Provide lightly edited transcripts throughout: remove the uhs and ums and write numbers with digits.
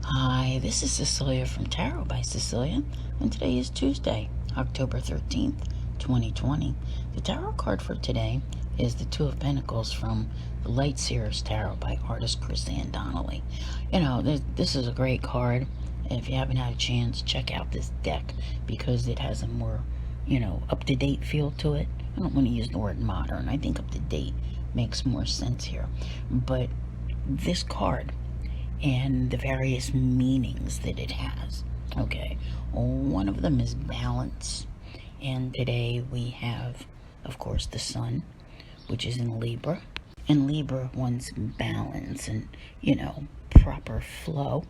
Hi, this is Cecilia from Tarot by Cecilia, and today is Tuesday, October 13th, 2020. The tarot card for today is the Two of Pentacles from the Light Seers Tarot by artist Chrisanne Donnelly. You know, this is a great card. If you haven't had a chance, check out this deck because it has a more, up-to-date feel to it. I don't want to use the word modern. I think up-to-date makes more sense here. But this card and the various meanings that it has. Okay, one of them is balance, and today we have, of course, the sun, which is in Libra, and Libra wants balance and, proper flow,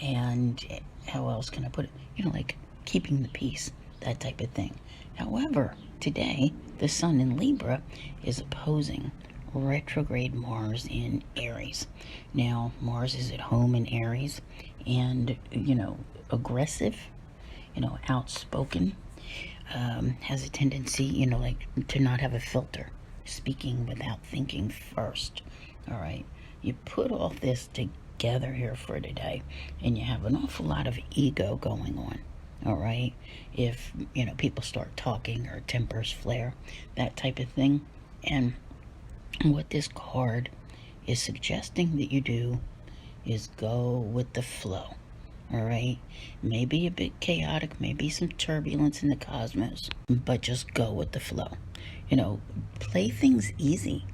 and how else can I put it? Like keeping the peace, that type of thing. However, today, the sun in Libra is opposing retrograde Mars in Aries. Now, Mars is at home in Aries and, aggressive, outspoken, has a tendency, to not have a filter, speaking without thinking first. All right. You put all this together here for today, and you have an awful lot of ego going on. All right. If, people start talking or tempers flare, that type of thing. And what this card is suggesting that you do is go with the flow. All right, maybe a bit chaotic, maybe some turbulence in the cosmos, but just go with the flow. Play things easy.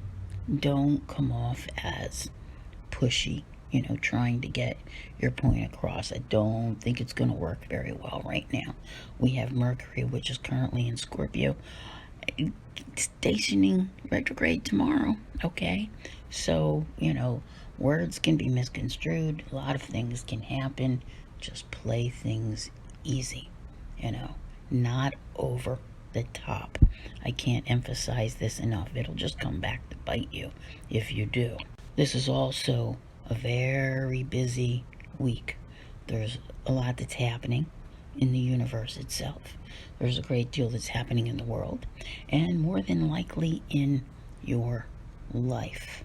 Don't come off as pushy, trying to get your point across. I don't think it's going to work very well right now. We have Mercury, which is currently in Scorpio, stationing retrograde tomorrow. Okay, so words can be misconstrued, a lot of things can happen. Just play things easy, not over the top. I can't emphasize this enough. It'll just come back to bite you if you do. This is also a very busy week. There's a lot that's happening in the universe itself. There's a great deal that's happening in the world, and more than likely in your life.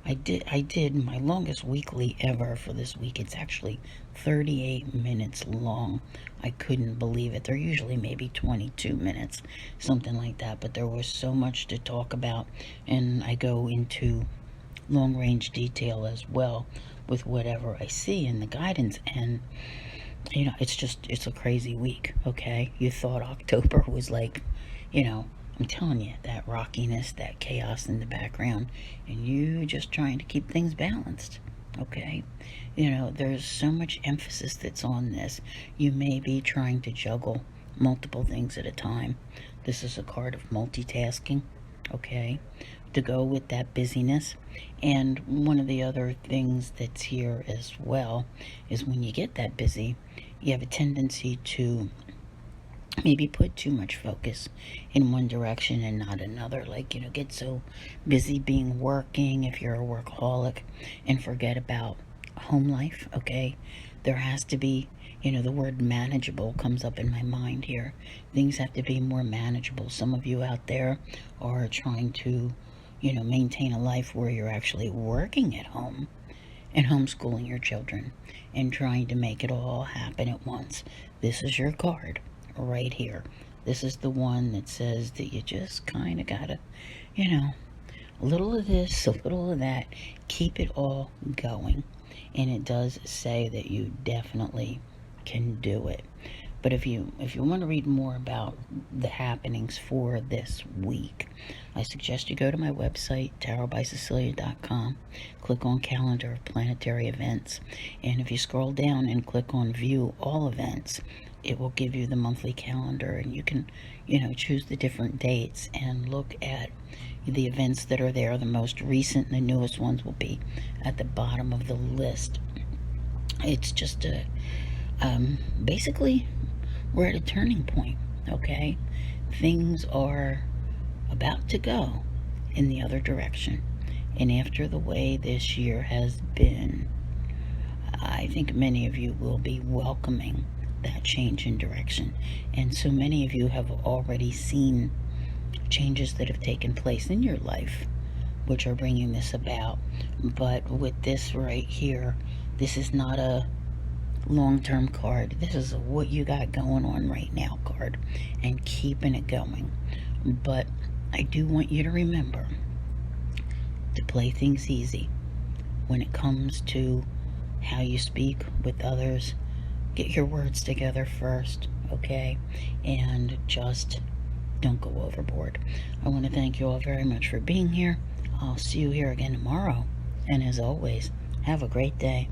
I did my longest weekly ever for this week. It's actually 38 minutes long. I couldn't believe it. They're usually maybe 22 minutes, something like that, but there was so much to talk about, and I go into long range detail as well with whatever I see in the guidance. And it's a crazy week. Okay, you thought October was like, I'm telling you, that rockiness, that chaos in the background, and you just trying to keep things balanced. Okay, there's so much emphasis that's on this. You may be trying to juggle multiple things at a time. This is a card of multitasking. Okay, to go with that busyness. And one of the other things that's here as well is when you get that busy, you have a tendency to maybe put too much focus in one direction and not another. Like, get so busy being working if you're a workaholic and forget about home life. Okay, there has to be, the word manageable comes up in my mind here. Things have to be more manageable. Some of you out there are trying to, maintain a life where you're actually working at home and homeschooling your children and trying to make it all happen at once. This is your card right here. This is the one that says that you just kind of gotta, a little of this, a little of that, keep it all going. And it does say that you definitely can do it. But if you want to read more about the happenings for this week, I suggest you go to my website, tarotbycecilia.com, click on calendar of planetary events, and if you scroll down and click on view all events, it will give you the monthly calendar, and you can, choose the different dates and look at the events that are there. The most recent and the newest ones will be at the bottom of the list. It's just basically, we're at a turning point. Okay, things are about to go in the other direction, and after the way this year has been, I think many of you will be welcoming that change in direction. And so many of you have already seen changes that have taken place in your life which are bringing this about. But with this right here, this is not a long-term card. This is what you got going on right now card, and keeping it going. But I do want you to remember to play things easy when it comes to how you speak with others. Get your words together first, okay? And just don't go overboard. I want to thank you all very much for being here. I'll see you here again tomorrow. And as always, have a great day.